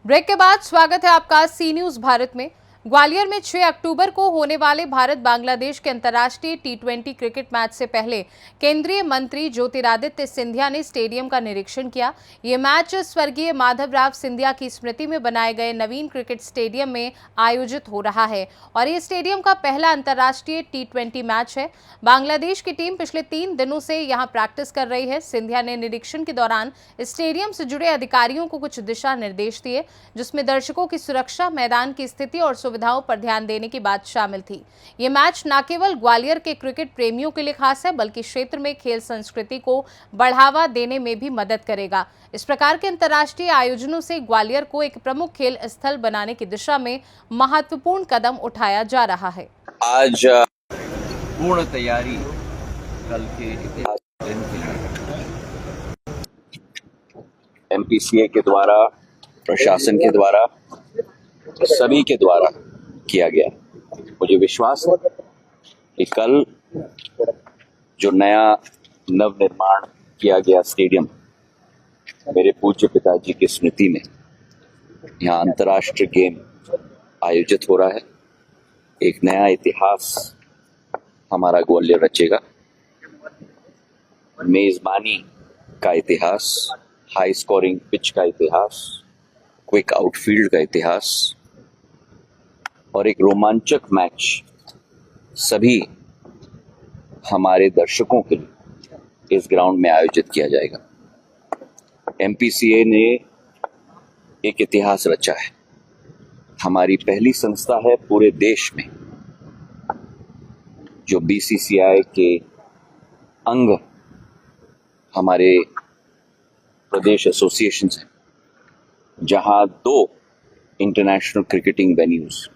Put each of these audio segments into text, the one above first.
Break के बाद स्वागत है आपका सी न्यूज भारत में। ग्वालियर में 6 अक्टूबर को होने वाले भारत बांग्लादेश के अंतर्राष्ट्रीय टी20 क्रिकेट मैच से पहले केंद्रीय मंत्री ज्योतिरादित्य सिंधिया ने स्टेडियम का निरीक्षण किया। ये मैच स्वर्गीय माधवराव सिंधिया की स्मृति में बनाए गए नवीन क्रिकेट स्टेडियम में आयोजित हो रहा है और ये स्टेडियम का पहला अंतर्राष्ट्रीय टी20 मैच है। बांग्लादेश की टीम पिछले 3 दिनों से यहाँ प्रैक्टिस कर रही है। सिंधिया ने निरीक्षण के दौरान स्टेडियम से जुड़े अधिकारियों को कुछ दिशा निर्देश दिए, जिसमें दर्शकों की सुरक्षा, मैदान की स्थिति और सुविधाओं पर ध्यान देने की बात शामिल थी। ये मैच न केवल ग्वालियर के क्रिकेट प्रेमियों के लिए खास है, बल्कि क्षेत्र में खेल संस्कृति को बढ़ावा देने में भी मदद करेगा। इस प्रकार के अंतर्राष्ट्रीय आयोजनों से ग्वालियर को एक प्रमुख खेल स्थल बनाने की दिशा में महत्वपूर्ण कदम उठाया जा रहा है। आज पूर्ण तैयारी कल के इतिहास दिन के लिए एमपीसीए के द्वारा, प्रशासन के द्वारा, सभी के द्वारा किया गया। मुझे विश्वास है कि कल जो नया नवनिर्माण किया गया स्टेडियम मेरे पूज्य पिताजी की स्मृति में यहाँ अंतर्राष्ट्रीय गेम आयोजित हो रहा है। एक नया इतिहास हमारा ग्वालियर रचेगा। मेजबानी का इतिहास, हाई स्कोरिंग पिच का इतिहास, क्विक आउटफील्ड का इतिहास और एक रोमांचक मैच सभी हमारे दर्शकों के लिए इस ग्राउंड में आयोजित किया जाएगा। एमपीसीए ने एक इतिहास रचा है। हमारी पहली संस्था है पूरे देश में जो बीसीसीआई के अंग हमारे प्रदेश एसोसिएशन हैं, जहां 2 इंटरनेशनल क्रिकेटिंग वेन्यूज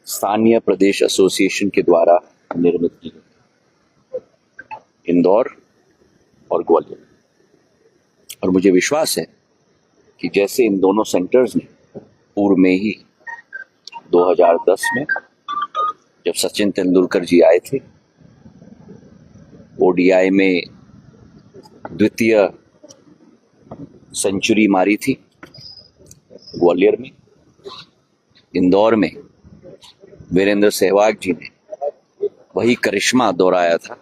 स्थानीय प्रदेश एसोसिएशन के द्वारा निर्मित की गई, इंदौर और ग्वालियर। और मुझे विश्वास है कि जैसे इन दोनों सेंटर्स ने पूर्व में ही 2010 में जब सचिन तेंदुलकर जी आए थे, ओडीआई में द्वितीय सेंचुरी मारी थी, ग्वालियर में, इंदौर में वीरेंद्र सहवाग जी ने वही करिश्मा दोहराया था।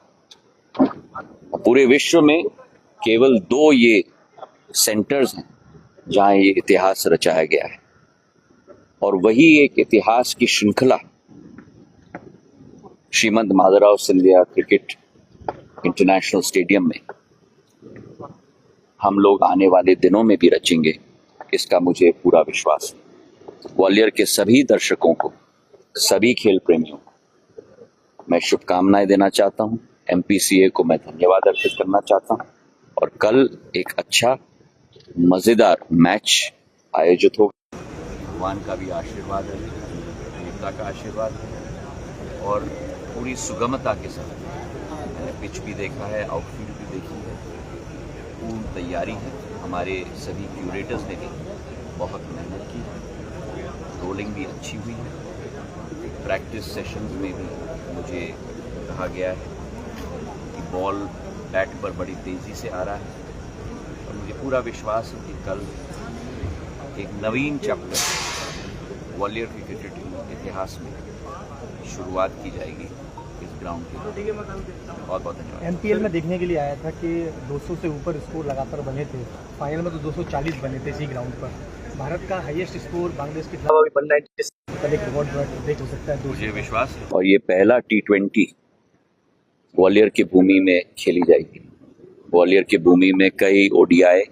पूरे विश्व में केवल 2 ये सेंटर्स हैं जहां ये इतिहास रचाया गया है और वही एक इतिहास की श्रृंखला Shrimant Madhavrao Scindia cricket international stadium में हम लोग आने वाले दिनों में भी रचेंगे, इसका मुझे पूरा विश्वास है। ग्वालियर के सभी दर्शकों को, सभी खेल प्रेमियों को मैं शुभकामनाएं देना चाहता हूं। एमपीसीए को मैं धन्यवाद अर्पित करना चाहता हूं और कल एक अच्छा मजेदार मैच आयोजित होगा। भगवान का भी आशीर्वाद है, देवता का आशीर्वाद है और पूरी सुगमता के साथ मैंने पिच भी देखा है, आउटफील्ड भी देखी है, पूर्ण तैयारी है। हमारे सभी क्यूरेटर्स ने भी बहुत मेहनत की है, रोलिंग भी अच्छी हुई है। प्रैक्टिस सेशंस में भी मुझे कहा गया है कि बॉल बैट पर बड़ी तेज़ी से आ रहा है और मुझे पूरा विश्वास है कि कल एक नवीन चैप्टर ग्वालियर के क्रिकेट इतिहास में शुरुआत की जाएगी इस ग्राउंड की। बहुत बहुत धन्यवाद। एमपीएल में देखने के लिए आया था कि 200 से ऊपर स्कोर लगातार बने थे, फाइनल में तो 240 बने थे इसी ग्राउंड पर। भारत का हाईएस्ट स्कोर बांग्लादेश के खिलाफ भी बनना है, कल एक रिकॉर्ड ब्रेक हो सकता है। मुझे विश्वास है और ये पहला टी20 ग्वालियर की भूमि में खेली जाएगी। ग्वालियर की भूमि में कई ओडीआई,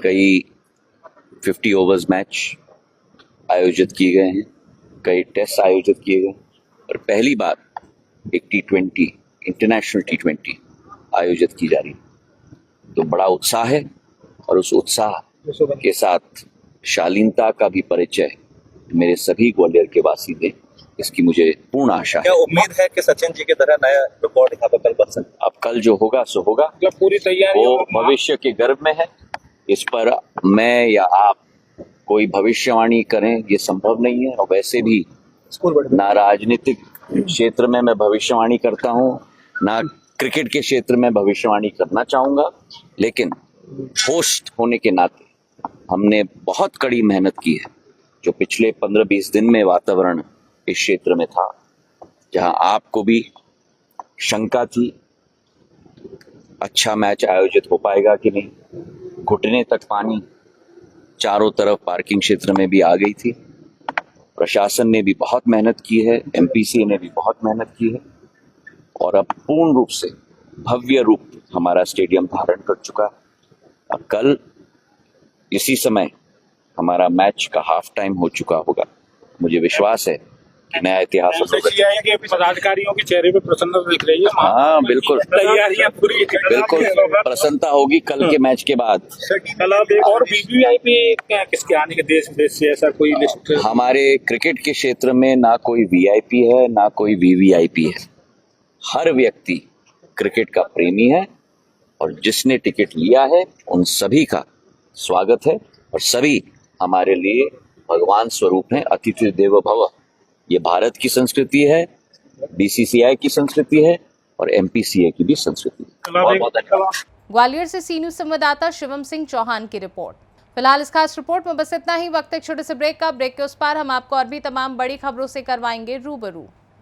कई 50 ओवर्स मैच आयोजित किए गए हैं, कई टेस्ट आयोजित किए गए और पहली बार एक टी20 इंटरनेशनल टी20 आयोजित की जा रही है। तो बड़ा उत्साह है और उस उत्साह के साथ शालीनता का भी परिचय मेरे सभी ग्वालियर के वासी दें, इसकी मुझे पूर्ण आशा है। क्या उम्मीद है कि सचिन जी की तरह नया रिकॉर्ड यहाँ पर कल बन सकता है? अब कल जो होगा सो होगा, पूरी तैयारी वो भविष्य के गर्भ में है। इस पर मैं या आप कोई भविष्यवाणी करें ये संभव नहीं है और वैसे भी ना राजनीतिक क्षेत्र में मैं भविष्यवाणी करता हूँ, ना क्रिकेट के क्षेत्र में भविष्यवाणी करना चाहूंगा, लेकिन होस्ट होने के नाते हमने बहुत कड़ी मेहनत की है। जो पिछले 15-20 दिन में वातावरण इस क्षेत्र में था, जहां आपको भी शंका थी अच्छा मैच आयोजित हो पाएगा कि नहीं, घुटने तक पानी चारों तरफ पार्किंग क्षेत्र में भी आ गई थी। प्रशासन ने भी बहुत मेहनत की है, एमपीसी ने भी बहुत मेहनत की है और अब पूर्ण रूप से भव्य रूप हमारा स्टेडियम धारण कर चुका है। अब कल इसी समय हमारा मैच का हाफ टाइम हो चुका होगा। मुझे विश्वास है कि नया इतिहास होगा। बीसीसीआई के पदाधिकारियों के चेहरे पे प्रसन्नता दिख रही है। हाँ बिल्कुल, तैयारियां पूरी बिल्कुल प्रसन्नता होगी कल के मैच के बाद। कल अब एक और वीवीआईपी किसके आने के देश विदेश से ऐसा कोई लिस्ट? हमारे क्रिकेट के क्षेत्र में ना कोई वीआईपी है ना कोई वीवीआईपी है। हर व्यक्ति क्रिकेट का प्रेमी है और जिसने टिकट लिया है उन सभी का स्वागत है और सभी हमारे लिए भगवान स्वरूप हैं। अतिथि देवो भव, ये भारत की संस्कृति है, बीसीसीआई की संस्कृति है और एमपीसीए की भी संस्कृति है। बहुत बहुत धन्यवाद। ग्वालियर से सी न्यूज संवाददाता शिवम सिंह चौहान की रिपोर्ट। फिलहाल इस खास रिपोर्ट में बस इतना ही। वक्त एक छोटे से ब्रेक का। ब्रेक के उस पार हम आपको और भी तमाम बड़ी खबरों से करवाएंगे रूबरू।